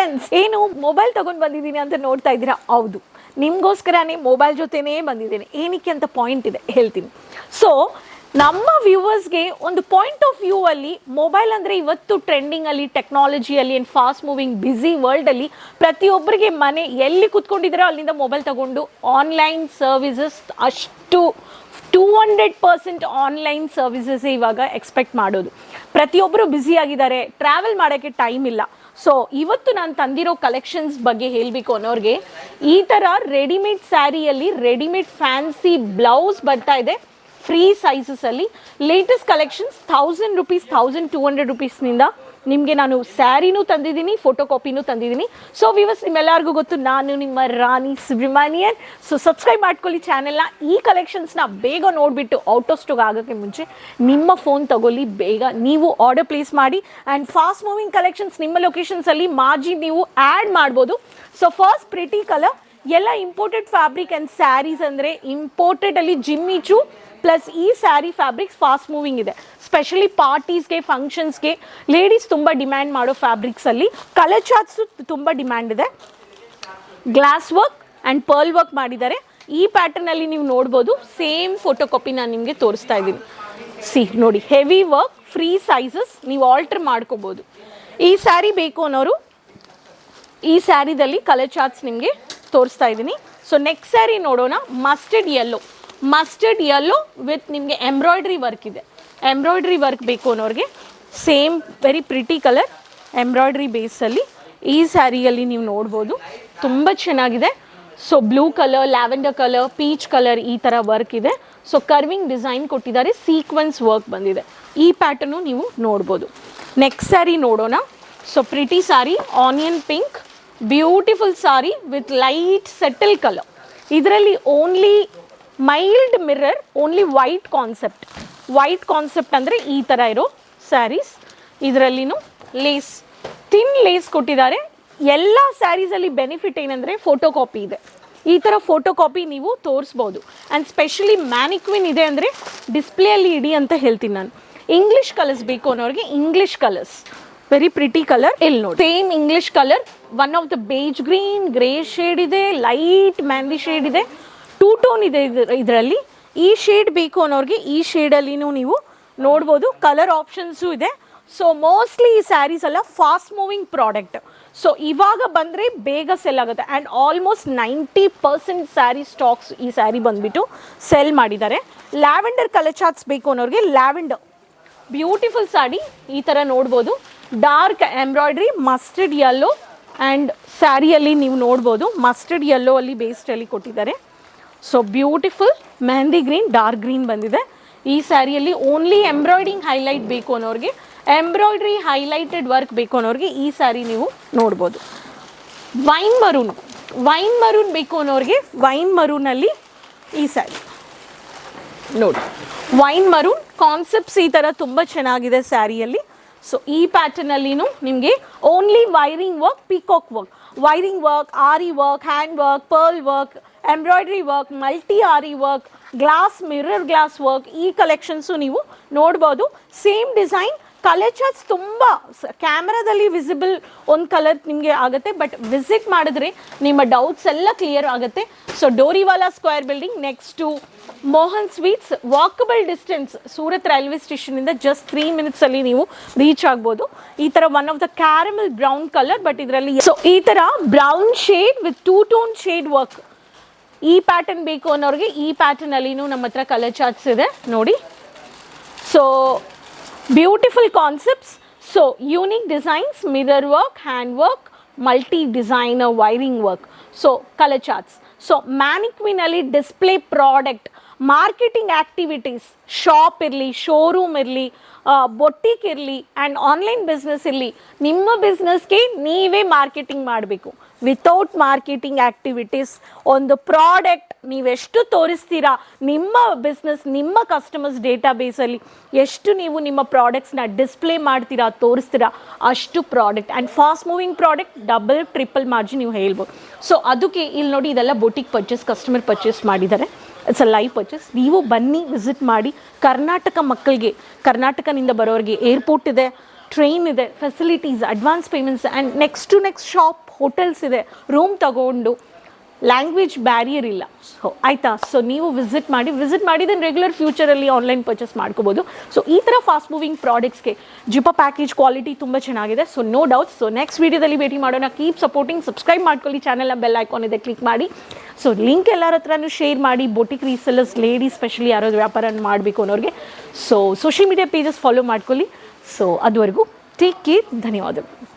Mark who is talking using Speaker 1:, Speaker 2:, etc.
Speaker 1: Friends, ಏನು mobile ತಗೊಂಡು ಬಂದಿದ್ದೀನಿ ಅಂತ ನೋಡ್ತಾ ಇದ್ದೀರಾ? ಹೌದು, ನಿಮಗೋಸ್ಕರನೇ ಮೊಬೈಲ್ ಜೊತೆನೇ ಬಂದಿದ್ದೀನಿ. ಏನಕ್ಕೆ ಅಂತ ಪಾಯಿಂಟ್ ಇದೆ, ಹೇಳ್ತೀನಿ. ಸೊ ನಮ್ಮ ವ್ಯೂವರ್ಸ್ಗೆ ಒಂದು ಪಾಯಿಂಟ್ ಆಫ್ ವ್ಯೂ ಅಲ್ಲಿ ಮೊಬೈಲ್ ಅಂದರೆ ಇವತ್ತು ಟ್ರೆಂಡಿಂಗಲ್ಲಿ, ಟೆಕ್ನಾಲಜಿಯಲ್ಲಿ ಆ್ಯಂಡ್ ಫಾಸ್ಟ್ ಮೂವಿಂಗ್ ಬ್ಯುಸಿ ವರ್ಲ್ಡಲ್ಲಿ ಪ್ರತಿಯೊಬ್ಬರಿಗೆ ಮನೆ ಎಲ್ಲಿ ಕೂತ್ಕೊಂಡಿದ್ದೀರೋ ಅಲ್ಲಿಂದ ಮೊಬೈಲ್ ತಗೊಂಡು ಆನ್ಲೈನ್ ಸರ್ವಿಸಸ್ ಅಷ್ಟು 200% ಆನ್ಲೈನ್ ಸರ್ವಿಸಸ್ ಇವಾಗ ಎಕ್ಸ್ಪೆಕ್ಟ್ ಮಾಡೋದು. ಪ್ರತಿಯೊಬ್ಬರು ಬ್ಯುಸಿ ಆಗಿದ್ದಾರೆ, ಟ್ರಾವೆಲ್ ಮಾಡೋಕ್ಕೆ ಟೈಮ್ ಇಲ್ಲ. ಸೊ ಇವತ್ತು ನಾನು ತಂದಿರೋ ಕಲೆಕ್ಷನ್ಸ್ ಬಗ್ಗೆ ಹೇಳಬೇಕು ಅನ್ನೋರಿಗೆ, ಈ ಥರ ರೆಡಿಮೇಡ್ ಸ್ಯಾರಿಯಲ್ಲಿ ರೆಡಿಮೇಡ್ ಫ್ಯಾನ್ಸಿ ಬ್ಲೌಸ್ ಬರ್ತಾ ಇದೆ ಫ್ರೀ ಸೈಜಸಲ್ಲಿ. ಲೇಟೆಸ್ಟ್ ಕಲೆಕ್ಷನ್ಸ್ 1000 ರೂಪೀಸ್ 1200 ರೂಪೀಸ್ನಿಂದ ನಿಮಗೆ ನಾನು ಸ್ಯಾರಿನೂ ತಂದಿದ್ದೀನಿ, ಫೋಟೋ ಕಾಪಿನೂ ತಂದಿದ್ದೀನಿ. ಸೊ ವ್ಯೂವರ್ಸ್, ನಿಮ್ಮೆಲ್ಲರಿಗೂ ಗೊತ್ತು, ನಾನು ನಿಮ್ಮ ರಾಣಿ ಸುಬ್ರಹ್ಮಣ್ಯನ್. ಸೊ ಸಬ್ಸ್ಕ್ರೈಬ್ ಮಾಡ್ಕೊಳ್ಳಿ ಚಾನೆಲ್ನ. ಈ ಕಲೆಕ್ಷನ್ಸ್ನ ಬೇಗ ನೋಡಿಬಿಟ್ಟು ಔಟ್ ಆಫ್ ಸ್ಟಾಕ್ ಆಗೋಕ್ಕೆ ಮುಂಚೆ ನಿಮ್ಮ ಫೋನ್ ತಗೊಳ್ಳಿ, ಬೇಗ ನೀವು ಆರ್ಡರ್ ಪ್ಲೇಸ್ ಮಾಡಿ. ಆ್ಯಂಡ್ ಫಾಸ್ಟ್ ಮೂವಿಂಗ್ ಕಲೆಕ್ಷನ್ಸ್ ನಿಮ್ಮ ಲೊಕೇಶನ್ಸಲ್ಲಿ ಮಾರ್ಜಿನ್ ನೀವು ಆ್ಯಡ್ ಮಾಡ್ಬೋದು. ಸೊ ಫಸ್ಟ್ ಪ್ರಿಟಿ ಕಲರ್, ಎಲ್ಲ ಇಂಪೋರ್ಟೆಡ್ ಫ್ಯಾಬ್ರಿಕ್ ಆ್ಯಂಡ್ ಸ್ಯಾರೀಸ್. ಅಂದರೆ ಇಂಪೋರ್ಟೆಡಲ್ಲಿ ಜಿಮ್ಮಿಚು ಪ್ಲಸ್ ಈ ಸ್ಯಾರಿ ಫ್ಯಾಬ್ರಿಕ್ಸ್ ಫಾಸ್ಟ್ ಮೂವಿಂಗ್ ಇದೆ. ಸ್ಪೆಷಲಿ ಪಾರ್ಟೀಸ್ಗೆ, ಫಂಕ್ಷನ್ಸ್ಗೆ ಲೇಡೀಸ್ ತುಂಬ ಡಿಮ್ಯಾಂಡ್ ಮಾಡೋ ಫ್ಯಾಬ್ರಿಕ್ಸಲ್ಲಿ ಕಲರ್ ಚಾರ್ಟ್ಸು ತುಂಬ ಡಿಮ್ಯಾಂಡ್ ಇದೆ. Glass work and pearl work ಮಾಡಿದ್ದಾರೆ. ಈ ಪ್ಯಾಟರ್ನಲ್ಲಿ ನೀವು ನೋಡ್ಬೋದು. ಸೇಮ್ ಫೋಟೋ ಕಾಪಿ ನಾನು ನಿಮಗೆ ತೋರಿಸ್ತಾ ಇದ್ದೀನಿ. ನೋಡಿ, ಹೆವಿ ವರ್ಕ್, ಫ್ರೀ ಸೈಜಸ್, ನೀವು ಆಲ್ಟರ್ ಮಾಡ್ಕೋಬೋದು. ಈ ಸ್ಯಾರಿ ಬೇಕು ಅನ್ನೋರು ಈ ಸ್ಯಾರಿದಲ್ಲಿ ಕಲರ್ ಚಾರ್ಟ್ಸ್ ನಿಮಗೆ ತೋರಿಸ್ತಾ ಇದ್ದೀನಿ. ಸೊ ನೆಕ್ಸ್ಟ್ ಸ್ಯಾರಿ ನೋಡೋಣ. ಮಸ್ಟರ್ಡ್ ಯೆಲ್ಲೋ ವಿತ್ ನಿಮಗೆ ಎಂಬ್ರಾಯ್ಡ್ರಿ ವರ್ಕ್ ಇದೆ. ಎಂಬ್ರಾಯ್ಡ್ರಿ ವರ್ಕ್ ಬೇಕು ಅನ್ನೋರಿಗೆ same very pretty colour embroidery ಬೇಸಲ್ಲಿ ಈ ಸ್ಯಾರಿಯಲ್ಲಿ ನೀವು ನೋಡ್ಬೋದು. ತುಂಬ ಚೆನ್ನಾಗಿದೆ. So blue colour, lavender colour, peach colour ಈ ಥರ ವರ್ಕ್ ಇದೆ. ಸೊ ಕರ್ವಿಂಗ್ ಡಿಸೈನ್ ಕೊಟ್ಟಿದ್ದಾರೆ, ಸೀಕ್ವೆನ್ಸ್ ವರ್ಕ್ ಬಂದಿದೆ. ಈ ಪ್ಯಾಟರ್ನು ನೀವು ನೋಡ್ಬೋದು. ನೆಕ್ಸ್ಟ್ ಸ್ಯಾರಿ ನೋಡೋಣ. So pretty sari, onion pink, beautiful sari with light subtle colour. ಇದರಲ್ಲಿ only mild mirror, only white concept ಅಂದರೆ ಈ ಥರ ಇರೋ ಸ್ಯಾರೀಸ್. ಇದರಲ್ಲಿನೂ ಲೇಸ್, ಥಿನ್ ಲೇಸ್ ಕೊಟ್ಟಿದ್ದಾರೆ. ಎಲ್ಲ ಸ್ಯಾರೀಸಲ್ಲಿ ಬೆನಿಫಿಟ್ ಏನಂದರೆ ಫೋಟೋ ಕಾಪಿ ಇದೆ. ಈ ಥರ ಫೋಟೋ ಕಾಪಿ ನೀವು ತೋರಿಸ್ಬೋದು. ಆ್ಯಂಡ್ ಸ್ಪೆಷಲಿ ಮ್ಯಾನಿಕ್ವಿನ್ ಇದೆ ಅಂದರೆ ಡಿಸ್ಪ್ಲೇಯಲ್ಲಿ ಇಡಿ ಅಂತ ಹೇಳ್ತೀನಿ ನಾನು. ಇಂಗ್ಲೀಷ್ ಕಲರ್ಸ್ ಬೇಕು ಅನ್ನೋರಿಗೆ English colours, very pretty colour. ಇಲ್ಲಿ ನೋಡಿ, same English colour, one of the beige green, grey shade ಇದೆ, ಲೈಟ್ ಮೆಹಂದಿ ಶೇಡ್ ಇದೆ, 2 ಟೋನ್ ಇದೆ ಇದರಲ್ಲಿ. ಈ ಶೇಡ್ ಬೇಕು ಅನ್ನೋರಿಗೆ ಈ ಶೇಡಲ್ಲಿನೂ ನೀವು ನೋಡ್ಬೋದು. ಕಲರ್ ಆಪ್ಷನ್ಸು ಇದೆ. ಸೊ ಮೋಸ್ಟ್ಲಿ ಈ ಸ್ಯಾರೀಸ್ ಎಲ್ಲ ಫಾಸ್ಟ್ ಮೂವಿಂಗ್ ಪ್ರಾಡಕ್ಟ್. ಸೊ ಇವಾಗ ಬಂದರೆ ಬೇಗ ಸೆಲ್ ಆಗುತ್ತೆ. ಆ್ಯಂಡ್ ಆಲ್ಮೋಸ್ಟ್ 90% ಸ್ಯಾರಿ ಸ್ಟಾಕ್ಸ್ ಈ ಸ್ಯಾರಿ ಬಂದುಬಿಟ್ಟು ಸೆಲ್ ಮಾಡಿದ್ದಾರೆ. ಲ್ಯಾವೆಂಡರ್ ಕಲರ್ ಚಾರ್ಟ್ಸ್ ಬೇಕು ಅನ್ನೋರಿಗೆ ಲ್ಯಾವೆಂಡರ್ ಬ್ಯೂಟಿಫುಲ್ ಸ್ಯಾರಿ ಈ ಥರ ನೋಡ್ಬೋದು. Dark embroidery, mustard yellow and ಸ್ಯಾರಿಯಲ್ಲಿ ನೀವು ನೋಡ್ಬೋದು ಮಸ್ಟರ್ಡ್ ಯೆಲ್ಲೋ ಅಲ್ಲಿ ಬೇಸ್ಡಲ್ಲಿ ಕೊಟ್ಟಿದ್ದಾರೆ. So beautiful mehndi green, dark green ಬಂದಿದೆ. ಈ ಸ್ಯಾರಿಯಲ್ಲಿ ಓನ್ಲಿ ಎಂಬ್ರಾಯ್ಡಿಂಗ್ ಹೈಲೈಟ್ ಬೇಕು ಅನ್ನೋರಿಗೆ, ಎಂಬ್ರಾಯ್ಡ್ರಿ ಹೈಲೈಟೆಡ್ ವರ್ಕ್ ಬೇಕು ಅನ್ನೋರಿಗೆ ಈ ಸ್ಯಾರಿ ನೀವು ನೋಡ್ಬೋದು. ವೈನ್ ಮರೂನ್ ಬೇಕು ಅನ್ನೋರಿಗೆ ವೈನ್ ಮರೂನಲ್ಲಿ ಈ ಸ್ಯಾರಿ ನೋಡಿ. ವೈನ್ ಮರೂನ್ ಕಾನ್ಸೆಪ್ಟ್ಸ್ ಈ ಥರ ತುಂಬ ಚೆನ್ನಾಗಿದೆ ಸ್ಯಾರಿಯಲ್ಲಿ. ಸೊ ಈ ಪ್ಯಾಟರ್ನಲ್ಲಿನೂ ನಿಮಗೆ only wiring work, peacock work, wiring work, aari work, hand work, pearl work, embroidery work, multi aari work, glass, mirror glass work, ಈ ಕಲೆಕ್ಷನ್ಸು ನೀವು ನೋಡ್ಬೋದು. Same design. ಕಲರ್ ಚಾರ್ಟ್ಸ್ ತುಂಬ ಕ್ಯಾಮ್ರಾದಲ್ಲಿ ವಿಸಿಬಲ್ ಒಂದು ಕಲರ್ ನಿಮಗೆ ಆಗುತ್ತೆ, ಬಟ್ ವಿಸಿಟ್ ಮಾಡಿದ್ರೆ ನಿಮ್ಮ ಡೌಟ್ಸ್ ಎಲ್ಲ ಕ್ಲಿಯರ್ ಆಗುತ್ತೆ. So Doriwala square building next to Mohan sweets, walkable distance, Surat railway ಸ್ಟೇಷನಿಂದ ಜಸ್ಟ್ 3 ಮಿನಿಟ್ಸಲ್ಲಿ ನೀವು ರೀಚ್ ಆಗ್ಬೋದು. ಈ ಥರ one of the caramel brown colour, but ಇದರಲ್ಲಿ ಸೊ ಈ ಥರ brown shade with 2 tone shade work. ಈ ಪ್ಯಾಟರ್ನ್ ಬೇಕು ಅನ್ನೋರಿಗೆ ಈ ಪ್ಯಾಟರ್ನಲ್ಲಿನೂ ನಮ್ಮ ಹತ್ರ ಕಲರ್ ಚಾರ್ಟ್ಸ್ ಇದೆ ನೋಡಿ. So beautiful concepts. So unique designs, mirror work, hand work, multi designer wiring work. So colour charts. So ಮ್ಯಾನಿಕ್ವಿನಲ್ಲಿ display product, marketing activities, shop ಇರಲಿ, ಶೋರೂಮ್ ಇರಲಿ, ಬೊಟ್ಟಿಕ್ ಇರಲಿ ಆ್ಯಂಡ್ ಆನ್ಲೈನ್ ಬಿಸ್ನೆಸ್ ಇರಲಿ, ನಿಮ್ಮ ಬಿಸ್ನೆಸ್ಗೆ ನೀವೇ ಮಾರ್ಕೆಟಿಂಗ್ ಮಾಡಬೇಕು. ವಿತೌಟ್ ಮಾರ್ಕೆಟಿಂಗ್ ಆ್ಯಕ್ಟಿವಿಟೀಸ್ ಒಂದು product ನೀವೆಷ್ಟು ತೋರಿಸ್ತೀರಾ, ನಿಮ್ಮ ಬಿಸ್ನೆಸ್, ನಿಮ್ಮ ಕಸ್ಟಮರ್ಸ್ ಡೇಟಾಬೇಸಲ್ಲಿ ಎಷ್ಟು ನೀವು ನಿಮ್ಮ ಪ್ರಾಡಕ್ಟ್ಸ್ನ ಡಿಸ್ಪ್ಲೇ ಮಾಡ್ತೀರಾ, ತೋರಿಸ್ತೀರಾ, ಅಷ್ಟು product. And fast moving product double triple margin ನೀವು ಹೇಳ್ಬೋದು. ಸೊ ಅದಕ್ಕೆ ಇಲ್ಲಿ ನೋಡಿ, ಇದೆಲ್ಲ ಬೊಟಿಕ್ ಪರ್ಚೇಸ್, ಕಸ್ಟಮರ್ ಪರ್ಚೇಸ್ ಮಾಡಿದ್ದಾರೆ. It's a live purchase. ನೀವು ಬನ್ನಿ, ವಿಸಿಟ್ ಮಾಡಿ. ಕರ್ನಾಟಕ ಮಕ್ಕಳಿಗೆ, ಕರ್ನಾಟಕದಿಂದ ಬರೋರಿಗೆ ಏರ್ಪೋರ್ಟ್ ಇದೆ, ಟ್ರೈನ್ ಇದೆ, facilities, advance payments and next to next shop, hotels ಇದೆ, ರೂಮ್ ತಗೊಂಡು, ಲ್ಯಾಂಗ್ವೇಜ್ ಬ್ಯಾರಿಯರ್ ಇಲ್ಲ. ಸೊ ಆಯಿತಾ, ಸೊ ನೀವು ವಿಸಿಟ್ ಮಾಡಿದ್ರೆ ರೆಗ್ಯುಲರ್ ಫ್ಯೂಚರಲ್ಲಿ ಆನ್ಲೈನ್ ಪರ್ಚೇಸ್ ಮಾಡ್ಕೋಬೋದು. ಸೊ ಈ ಥರ ಫಾಸ್ಟ್ ಮೂವಿಂಗ್ ಪ್ರಾಡಕ್ಟ್ಸ್ಗೆ ಜಿಪ ಪ್ಯಾಕೇಜ್ ಕ್ವಾಲಿಟಿ ತುಂಬ ಚೆನ್ನಾಗಿದೆ. So no doubts. So next ವೀಡಿಯೋದಲ್ಲಿ ಭೇಟಿ ಮಾಡೋಣ. ಕೀಪ್ ಸಪೋರ್ಟಿಂಗ್, ಸಬ್ಸ್ಕ್ರೈಬ್ ಮಾಡ್ಕೊಳ್ಳಿ, ಚಾನಲ್ನ ಬೆಲ್ ಐಕಾನ್ ಇದೆ, ಕ್ಲಿಕ್ ಮಾಡಿ. ಸೊ ಲಿಂಕ್ ಎಲ್ಲರ ಹತ್ರನೂ ಶೇರ್ ಮಾಡಿ. ಬೊಟಿಕ್ ರೀಸೆಲ್ಲರ್ಸ್, ಲೇಡೀಸ್ ಸ್ಪೆಷಲಿ ಯಾರೋ ವ್ಯಾಪಾರ ಮಾಡಬೇಕು ಅನ್ನೋರಿಗೆ so social media pages follow ಮಾಡ್ಕೊಳ್ಳಿ. ಸೊ ಅದುವರೆಗೂ ಟೇಕ್ ಕೇರ್. ಧನ್ಯವಾದಗಳು.